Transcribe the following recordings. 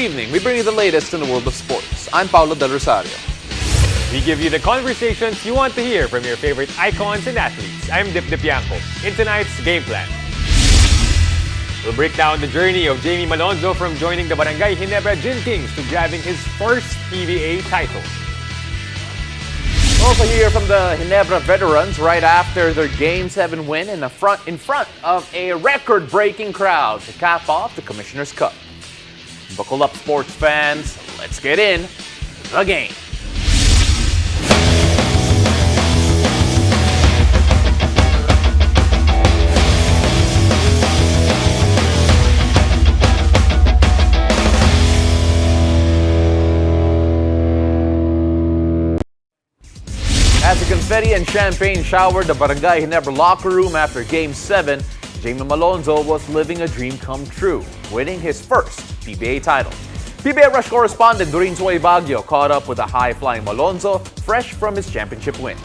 evening, we bring you the latest in the world of sports. I'm Paulo Del Rosario. We give you the conversations you want to hear from your favorite icons and athletes. I'm Dip Dipianco. In tonight's game plan, we'll break down the journey of Jamie Malonzo from joining the Barangay Ginebra Gin Kings to grabbing his first PBA title. We'll also hear from the Ginebra veterans right after their Game 7 win in front of a record-breaking crowd to cap off the Commissioner's Cup. Buckle up, sports fans. Let's get in the game. As the confetti and champagne showered the Barangay Ginebra locker room after Game 7, Jamie Malonzo was living a dream come true, winning his first PBA title. PBA Rush correspondent Doreen Soy Baguio caught up with a high-flying Malonzo, fresh from his championship win.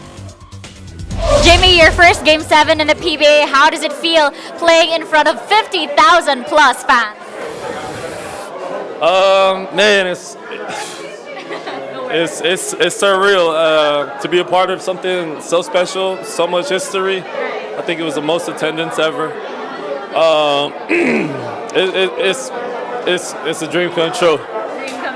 Jamie, your first Game 7 in the PBA, how does it feel playing in front of 50,000 plus fans? Man, it's surreal to be a part of something so special, so much history. I think it was the most attendance ever. It's a dream come true.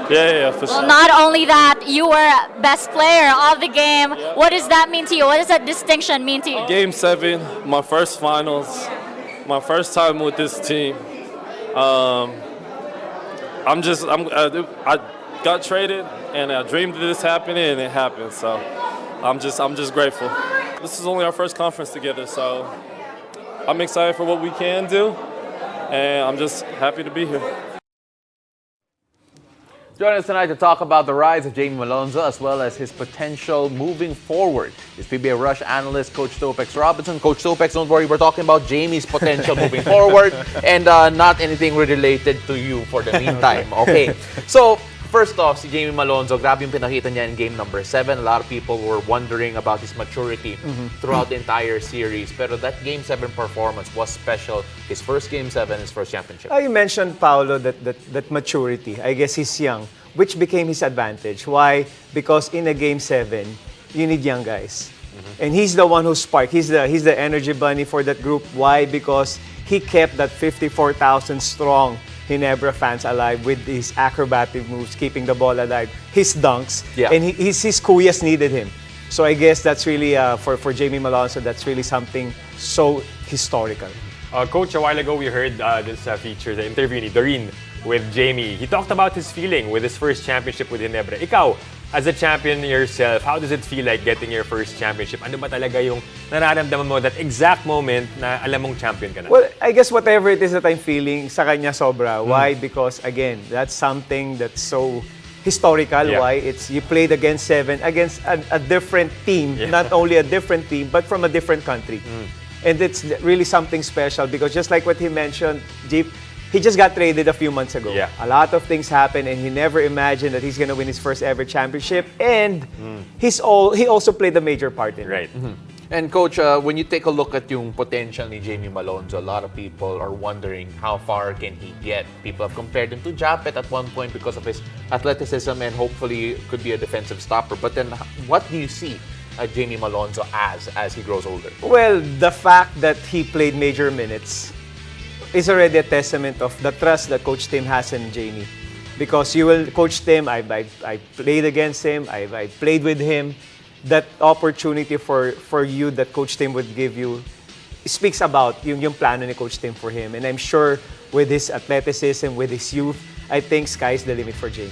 Yeah, for sure. Well, not only that, you were best player of the game. What does that mean to you? What does that distinction mean to you? Game 7, my first finals, my first time with this team. I got traded, and I dreamed of this happening, and it happened. So I'm just grateful. This is only our first conference together, so I'm excited for what we can do, and I'm just happy to be here. Joining us tonight to talk about the rise of Jamie Malonzo as well as his potential moving forward is PBA Rush analyst Coach Topex Robinson. Coach Topex, don't worry, we're talking about Jamie's potential moving forward and not anything related to you for the meantime. Okay, so first off, si Jamie Malonzo, grabe yung pinakita niya in game number 7. A lot of people were wondering about his maturity throughout the entire series. Pero that game 7 performance was special. His first game 7, his first championship. You mentioned, Paolo, that maturity. I guess he's young, which became his advantage. Why? Because in a game 7, you need young guys. And he's the one who sparked. He's the energy bunny for that group. Why? Because he kept that 54,000 strong Ginebra fans alive with his acrobatic moves, keeping the ball alive, his dunks, and his kuyas needed him. So I guess that's really, for Jamie Malonzo, that's really something so historical. Coach, a while ago we heard this feature, the interview ni Doreen with Jamie. He talked about his feeling with his first championship with Ginebra. Ikaw, as a champion yourself, how does it feel like getting your first championship? Ano ba talaga yung nararamdaman mo, that exact moment na alam mong champion ka na? Well, I guess whatever it is that I'm feeling, sa kanya sobra. Why? Because again, that's something that's so historical. Yeah. Why? It's you played against 7, against a different team, not only a different team, but from a different country. And it's really something special because just like what he mentioned, Jeep, he just got traded a few months ago. Yeah. A lot of things happened, and he never imagined that he's going to win his first ever championship. And he also played a major part in it. And Coach, when you take a look at yung potential ni Jamie Malonzo, a lot of people are wondering how far can he get. People have compared him to Japeth at one point because of his athleticism and hopefully could be a defensive stopper. But then what do you see Jamie Malonzo as he grows older? Well, the fact that he played major minutes is already a testament of the trust that Coach Tim has in Jamie. Because you will, Coach Tim, I played against him, I played with him. That opportunity for you that Coach Tim would give you speaks about yung plano ni Coach Tim for him. And I'm sure with his athleticism, with his youth, I think sky's the limit for Jamie.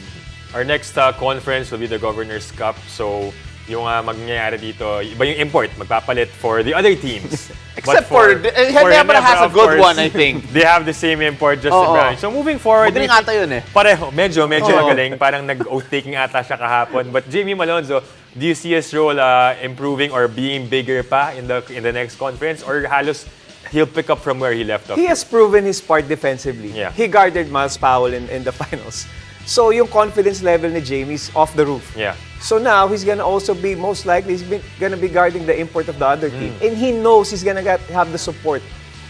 Our next conference will be the Governor's Cup. So, yung mangyayari dito, iba yung import, magpapalit for the other teams. Except for Ginebra has a good one, I think. They have the same import, Justin Brown. So moving forward, magaling ata yun eh. Pareho, medyo magaling. Parang nag-oath-taking ata siya kahapon. But Jamie Malonzo, do you see his role improving or being bigger pa in the next conference? Or halos he'll pick up from where he left off? He has proven his part defensively. Yeah. He guarded Miles Powell in the finals. So yung confidence level ni Jamie's off the roof. Yeah. So now he's gonna also be, most likely, gonna be guarding the import of the other team. And he knows he's gonna have the support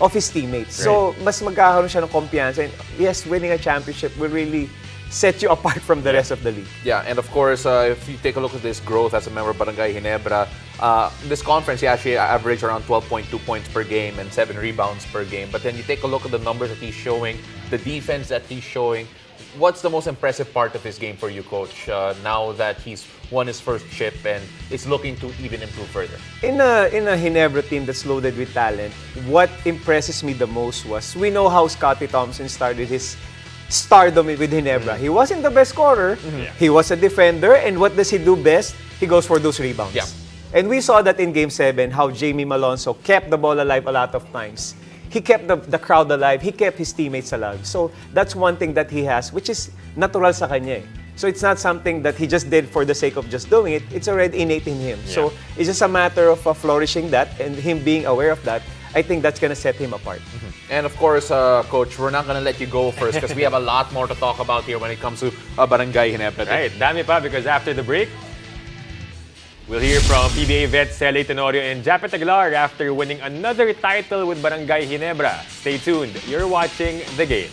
of his teammates. So mas magkakaroon siya ng kumpiyansa. And yes, winning a championship will really set you apart from the rest of the league. Yeah, and of course, if you take a look at this growth as a member of Barangay Ginebra, this conference, he actually averaged around 12.2 points per game and 7 rebounds per game. But then you take a look at the numbers that he's showing, the defense that he's showing. What's the most impressive part of his game for you, Coach, now that he's won his first chip and is looking to even improve further? In a Ginebra team that's loaded with talent, what impresses me the most was, we know how Scottie Thompson started his stardom with Ginebra. He wasn't the best scorer. He was a defender, and what does he do best? He goes for those rebounds. Yeah. And we saw that in Game 7, how Jamie Malonzo kept the ball alive a lot of times. He kept the crowd alive. He kept his teammates alive. So that's one thing that he has, which is natural sa kanya. So it's not something that he just did for the sake of just doing it. It's already innate in him. Yeah. So it's just a matter of flourishing that and him being aware of that. I think that's going to set him apart. And of course, Coach, we're not going to let you go first because we have a lot more to talk about here when it comes to Barangay Ginebra. Right, dami pa because after the break, we'll hear from PBA vets Tenorio and Japeth Aguilar after winning another title with Barangay Ginebra. Stay tuned. You're watching The Game.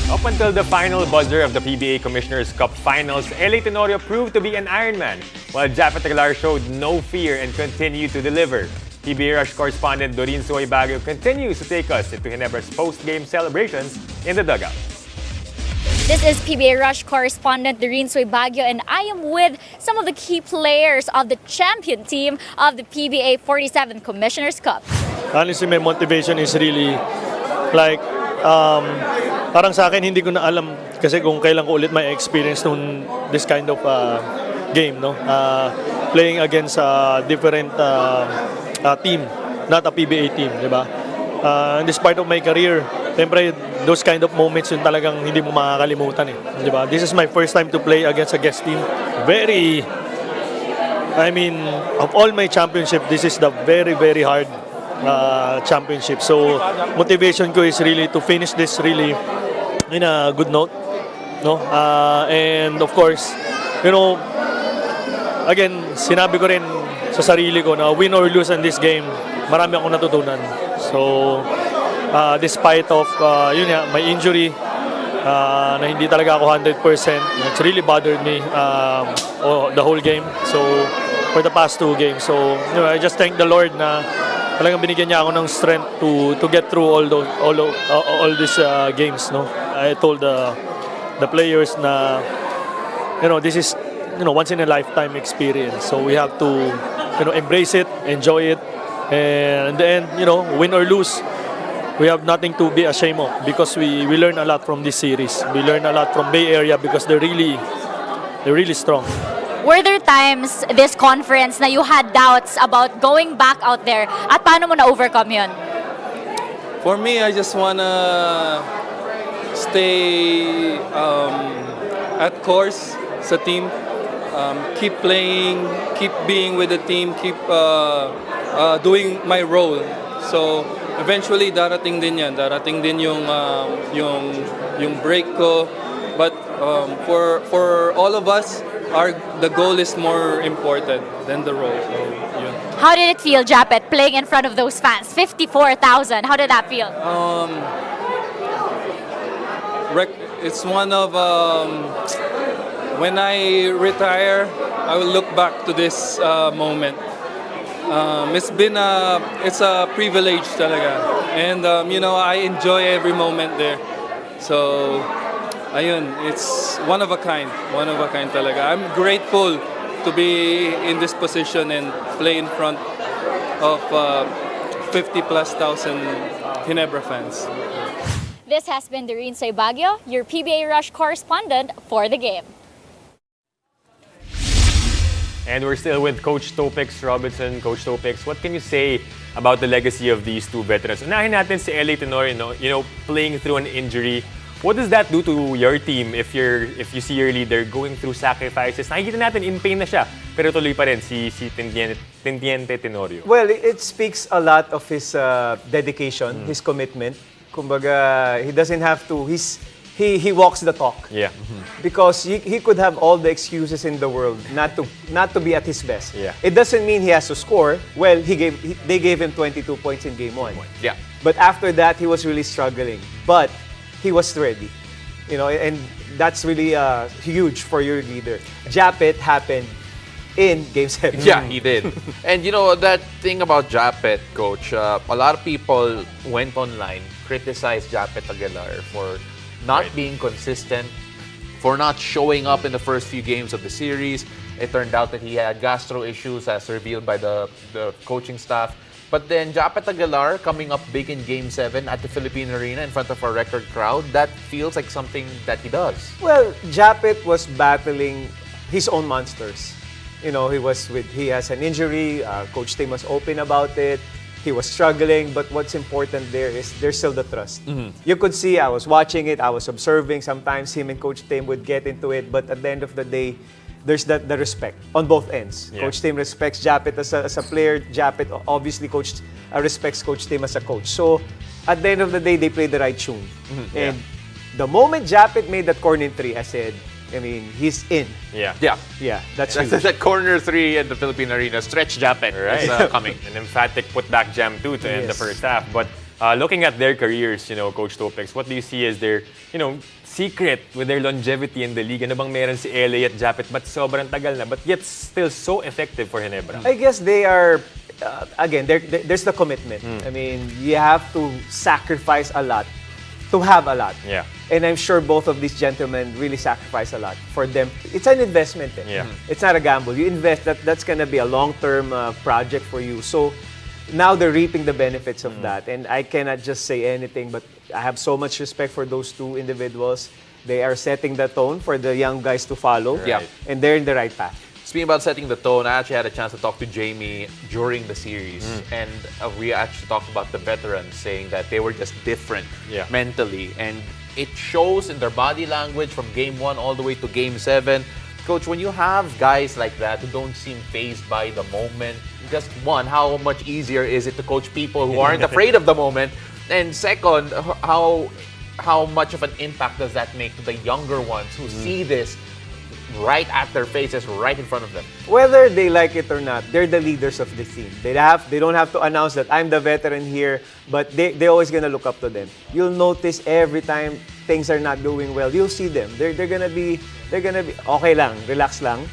Up until the final buzzer of the PBA Commissioner's Cup Finals, LA Tenorio proved to be an Ironman, while Japeth Aguilar showed no fear and continued to deliver. PBA Rush correspondent Doreen Soy Baguio continues to take us into Ginebra's post-game celebrations in the dugout. This is PBA Rush correspondent Doreen Soy Baguio, and I am with some of the key players of the champion team of the PBA 47th Commissioner's Cup. Honestly, my motivation is really like, parang sa akin hindi ko na alam kasi kung kailan ko ulit may experience nung this kind of game, no? Playing against a different team not a PBA team, di ba? Despite of my career, siyempre, those kind of moments yun talagang hindi mo makakalimutan eh. Di ba? This is my first time to play against a guest team. Of all my championship, this is the very, very hard championship. So, motivation ko is really to finish this really in a good note. No? And of course, again, sinabi ko rin sa sarili ko na win or lose in this game, marami akong natutunan. So, despite of my injury, na hindi talaga ako 100%, it's really bothered me the whole game. So, for the past 2 games. So, I just thank the Lord na talagang binigyan niya ako ng strength to get through all these games. No, I told the players na this is once in a lifetime experience. So we have to embrace it, enjoy it, and in the end, win or lose, we have nothing to be ashamed of because we learn a lot from this series. We learn a lot from Bay Area because they're really strong. Were there times this conference na you had doubts about going back out there at paano mo na-overcome yun? For me, I just wanna stay at course sa team, keep playing, keep being with the team, keep doing my role. So eventually darating din yan, darating din yung break ko. But for all of us, the goal is more important than the role. So, yun. How did it feel, Japeth, playing in front of those fans? 54,000. How did that feel? It's one of when I retire, I will look back to this moment. It's a privilege talaga, and I enjoy every moment there. So. Ayun, it's one of a kind talaga. I'm grateful to be in this position and play in front of 50,000+ Ginebra fans. This has been Doreen Soy Baguio, your PBA Rush correspondent for the game. And we're still with Coach Topex Robinson. Coach Topex, what can you say about the legacy of these 2 veterans? Unahin natin si LA Tenorio, playing through an injury. What does that do to your team if you see your leader going through sacrifices? Nakikita natin in pain na siya, pero tuloy pa rin si Teniente Tenorio. Well, it speaks a lot of his dedication, his commitment. Kumbaga, he doesn't have to. He walks the talk. Yeah. Because he could have all the excuses in the world not to be at his best. Yeah. It doesn't mean he has to score. Well, they gave him 22 points in game 1. Yeah. But after that, he was really struggling. But he was ready, and that's really huge for your leader. Japeth happened in Game 7. Yeah, he did. And that thing about Japeth, Coach, a lot of people went online, criticized Japeth Aguilar for not being consistent, for not showing up in the first few games of the series. It turned out that he had gastro issues as revealed by the coaching staff. But then Japeth Aguilar coming up big in Game 7 at the Philippine Arena in front of a record crowd, that feels like something that he does. Well, Japeth was battling his own monsters. He has an injury. Coach Tim was open about it. He was struggling, but what's important there is there's still the trust. You could see, I was watching it, I was observing. Sometimes him and Coach Tim would get into it, but at the end of the day, there's the respect on both ends. Yeah. Coach Tim respects Japeth as a player. Japeth obviously respects Coach Tim as a coach. So at the end of the day, they played the right tune. And the moment Japeth made that corner 3, I said, he's in. Yeah. Yeah, that's that corner 3 in the Philippine Arena. Stretch Japeth is coming. An emphatic putback jam too to end the first half. But looking at their careers, Coach Topex, what do you see as their, secret with their longevity in the league? Ano bang meron si LA at Japeth but sobrang tagal na but yet still so effective for Ginebra? I guess they are, again, there's the commitment. You have to sacrifice a lot to have a lot. Yeah. And I'm sure both of these gentlemen really sacrifice a lot for them. It's an investment. Yeah. It's not a gamble. You invest, that's going to be a long-term project for you. So now they're reaping the benefits of that. And I cannot just say anything, but I have so much respect for those 2 individuals. They are setting the tone for the young guys to follow. Yeah. And they're in the right path. speaking about setting the tone, I actually had a chance to talk to Jamie during the series, and we actually talked about the veterans saying that they were just different mentally, and it shows in their body language from game 1 all the way to game 7. Coach, when you have guys like that who don't seem fazed by the moment, just one, how much easier is it to coach people who aren't afraid of the moment? And second, how much of an impact does that make to the younger ones who see this right at their faces, right in front of them? Whether they like it or not, they're the leaders of the team. They don't have to announce that I'm the veteran here, but they're always gonna look up to them. You'll notice every time things are not doing well, you'll see them. They're gonna be okay lang, relax lang.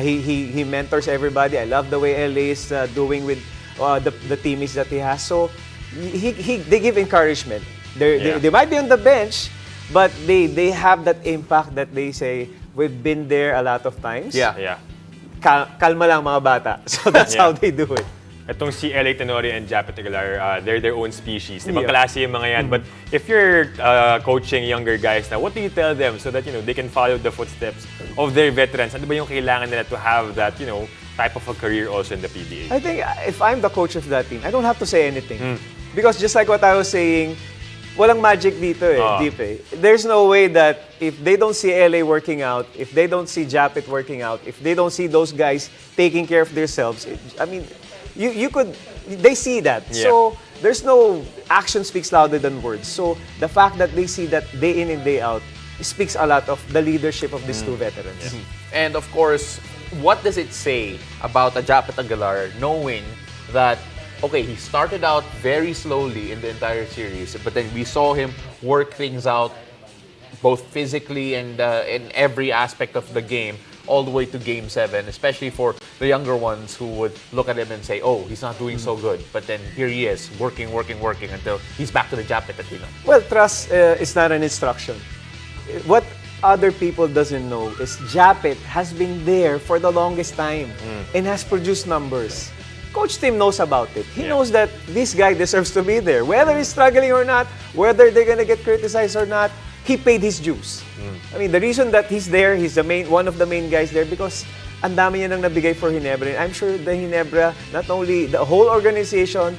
He mentors everybody. I love the way LA is doing with the teammates that he has. So they give encouragement. They might be on the bench, but they have that impact that they say, we've been there a lot of times. Yeah. Kalma lang mga bata. So that's how they do it. Itong si LA Tenorio and Japeth Aguilar, they're their own species. Ibang Yeah. klase yung mga yan. But if you're coaching younger guys now, what do you tell them so that they can follow the footsteps of their veterans? Ano ba yung kailangan nila to have that type of a career also in the PBA? I think if I'm the coach of that team, I don't have to say anything. Because just like what I was saying, walang magic dito deep eh. There's no way that if they don't see LA working out, if they don't see Japeth working out, if they don't see those guys taking care of themselves, they see that. Yeah. So there's no action speaks louder than words. So the fact that they see that day in and day out speaks a lot of the leadership of these two veterans. And of course, what does it say about a Japeth Aguilar knowing that, okay, he started out very slowly in the entire series, but then we saw him work things out both physically and in every aspect of the game all the way to game 7, especially for the younger ones who would look at him and say, oh, he's not doing so good. But then here he is, working until he's back to the Japeth that we know. Well, trust is not an instruction. What other people doesn't know is Japeth has been there for the longest time and has produced numbers. Coach Tim knows about it. He knows that this guy deserves to be there. Whether he's struggling or not, whether they're gonna get criticized or not, he paid his dues. I mean, the reason that he's there, he's one of the main guys there because ang dami niya nang nabigay for Ginebra. And I'm sure the Ginebra, not only the whole organization,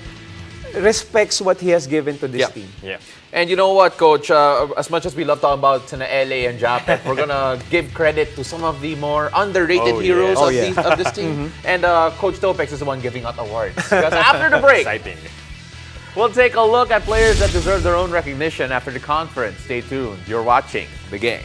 respects what he has given to this team. Yeah. And you know what, Coach? As much as we love talking about LA and Japeth, we're gonna give credit to some of the more underrated heroes of this team. And Coach Topex is the one giving out awards. Because after the break, Exciting. we'll take a look at players that deserve their own recognition after the conference. Stay tuned. You're watching The Game.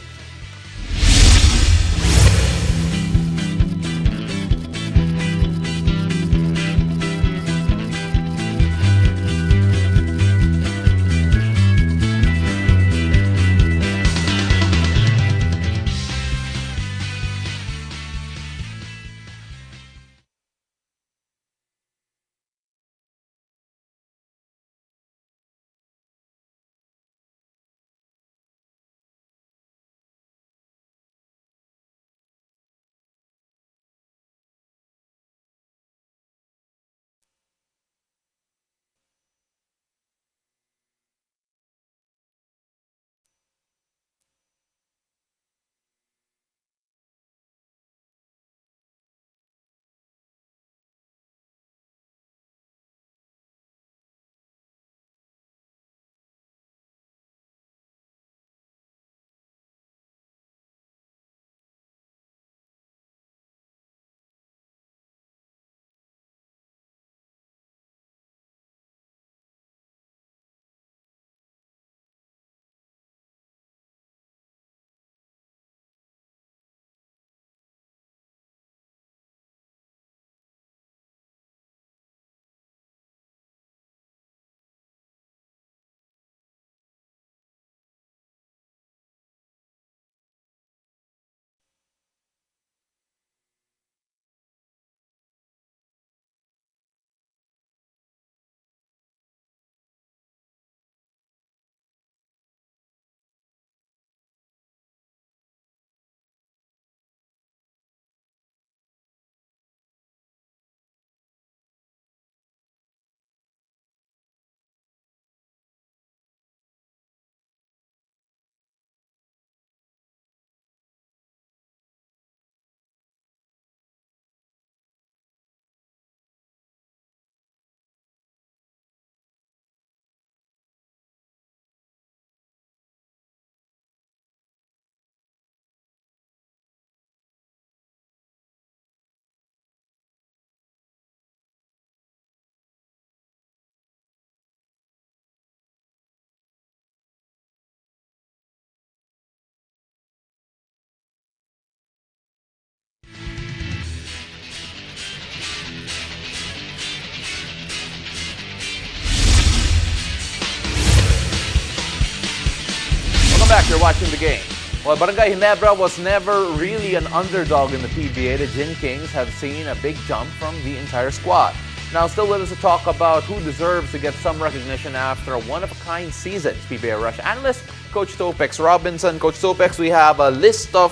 back. You're watching the game. Well, Barangay Ginebra was never really an underdog in the PBA. The Gin Kings have seen a big jump from the entire squad. Now, still with us to talk about who deserves to get some recognition after a one-of-a-kind season. It's PBA Rush analyst, Coach Topex Robinson. Coach Topex, we have a list of,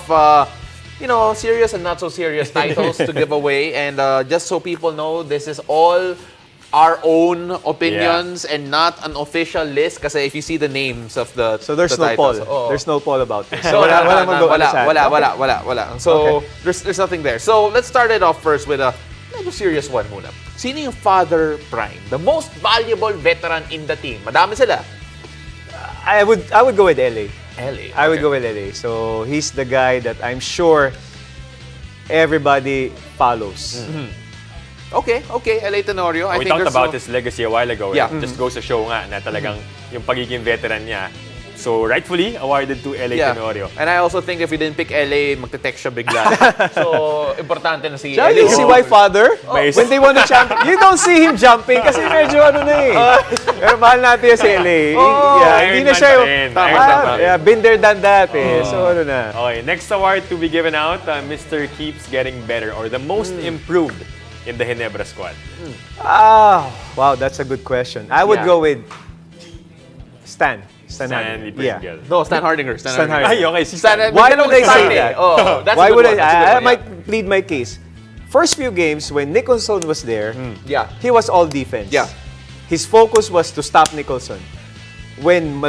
serious and not so serious titles to give away. And just so people know, this is all our own opinions and not an official list. Kasi if you see the names of the So there's the no poll. titles, oo. There's no poll about this. So Wala. wala. So there's nothing there. So let's start it off first with a medyo serious one muna. Sino yung father prime? The most valuable veteran in the team. Madami sila. I would go with LA. LA. I would go with LA. So he's the guy that I'm sure everybody follows. Okay. LA Tenorio. I We think talked there's about no- his legacy a while ago. Yeah. It just goes to show nga na talagang yung pagiging veteran niya. So rightfully awarded to LA Tenorio. And I also think if you didn't pick LA, magte-text siya bigla. So, importante na si Siya, LA. you see why father? May- When they won the champion, you don't see him jumping kasi medyo ano na eh. Pero mahal natin yung si LA. Hindi na Iron siya Man yung, pa rin. Tama, Iron Man tama. pa rin. yeah, been there, done that eh. So ano na. Okay, next award to be given out, Mr. Keeps Getting Better or the most improved in the Ginebra squad. Wow, that's a good question. I would Yeah. go with Stan. Stanley Yeah. Pringle. No, Stan Hardinger. Stan Hardinger. Ay, okay. Si Stan, Why would I say Stan that? Oh, that's Why a good would one. That's a good I one, might plead my case. First few games when Nicholson was there, Yeah. he was all defense. Yeah. His focus was to stop Nicholson. When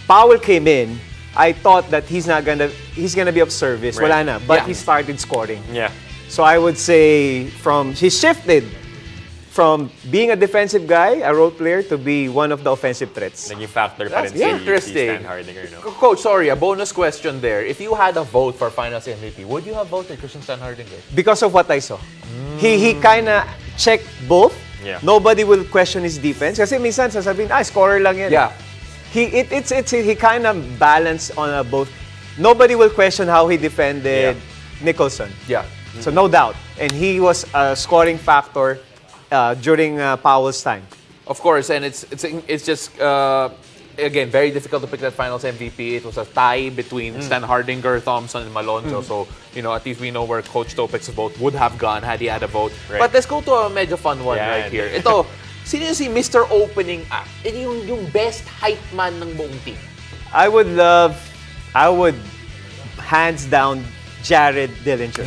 Powell came in, I thought that he's gonna be of service. Right. Wala na. But Yeah. he started scoring. Yeah. So I would say he shifted from being a defensive guy, a role player, to be one of the offensive threats. Naging factor pa rin That's si interesting. Stan Hardinger, no? Coach, sorry, a bonus question there. If you had a vote for Finals MVP, would you have voted Christian Stan Hardinger? Because of what I saw. He kind of checked both. Yeah. Nobody will question his defense. Kasi minsan sasabihin, scorer lang yan. Yeah. He kind of balanced on both. Nobody will question how he defended Nicholson. Yeah. So no doubt. And he was a scoring factor during Powell's time. Of course, and it's just again very difficult to pick that Finals MVP. It was a tie between Stan Hardinger, Thompson, and Malonzo. So at least we know where Coach Topex's vote would have gone had he had a vote. Right. But let's go to a medyo fun one Yan. right here. Ito, sino yung si Mr. Opening Act? Yung best hype man ng buong team. I would hands down Jared Dillinger.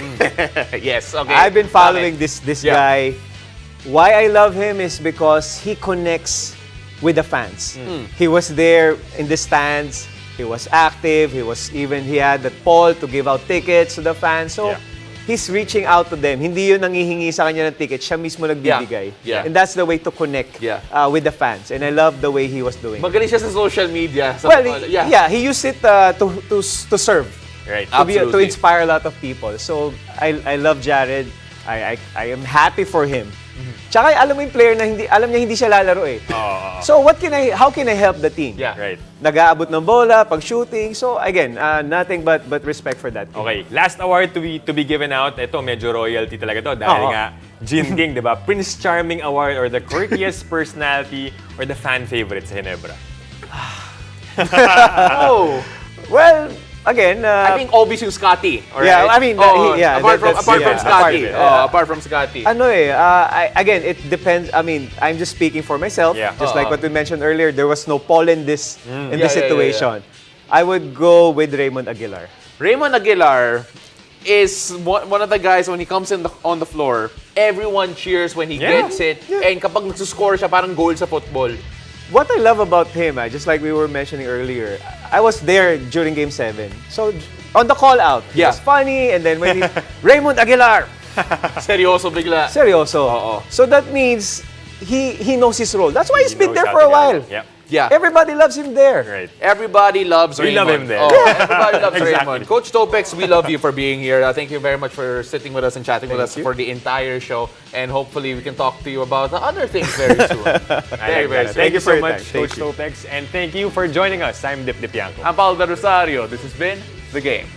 Yes, okay. I've been following this Yeah. guy. Why I love him is because he connects with the fans. He was there in the stands. He was active. He had the poll to give out tickets to the fans. So Yeah. he's reaching out to them. Hindi yun nangihingi sa kanya ng ticket. Siya mismo nagbibigay. Yeah. And that's the way to connect Yeah. with the fans. And I love the way he was doing it. Magaling siya sa social media. Well, he used it to serve. Right. To Absolutely. inspire a lot of people. So I love Jared. I am happy for him. Tsaka alam mo yung player na alam niya hindi siya lalaro eh. So how can I help the team? Yeah. Right. Nag-aabot ng bola, pag shooting. So again, nothing but respect for that team. Okay, last award to be given out. Ito, medyo royalty talaga to. Dahil Oo. nga, Gin King, di ba? Prince Charming Award or the courteous personality or the fan favorite sa Ginebra. Oh, Well, again, I think obvious yung Scotty. Yeah, I mean, apart from that's- Scotty. yeah. Apart from Scotty. again, it depends. I mean, I'm just speaking for myself. Yeah. Just like what we mentioned earlier, there was no poll in this Yeah, situation. I would go with Raymond Aguilar. Raymond Aguilar is one of the guys when he comes on the floor, everyone cheers when he Yeah. gets it. And kapag nagsuscore siya, parang goal sa football. What I love about him, just like we were mentioning earlier, I was there during Game 7. So, on the call out, he Yeah. was funny, and then when Raymond Aguilar, Seryoso bigla. seryoso. Oo. So that means he knows his role. That's why he's been knows there how for a to while. get it. Yep. Yeah. Everybody loves him there. Right. Everybody loves We Raymond. love him there. Oh, everybody loves Exactly. Raymond. Coach Topex, we love you for being here. Thank you very much for sitting with us and chatting with us you. for the entire show. And hopefully we can talk to you about the other things very soon. very, very soon. Thank you for so your much, time. Coach Thank you. Topex. And thank you for joining us. I'm Dip Dipianco. I'm Paul Rosario. This has been The Game.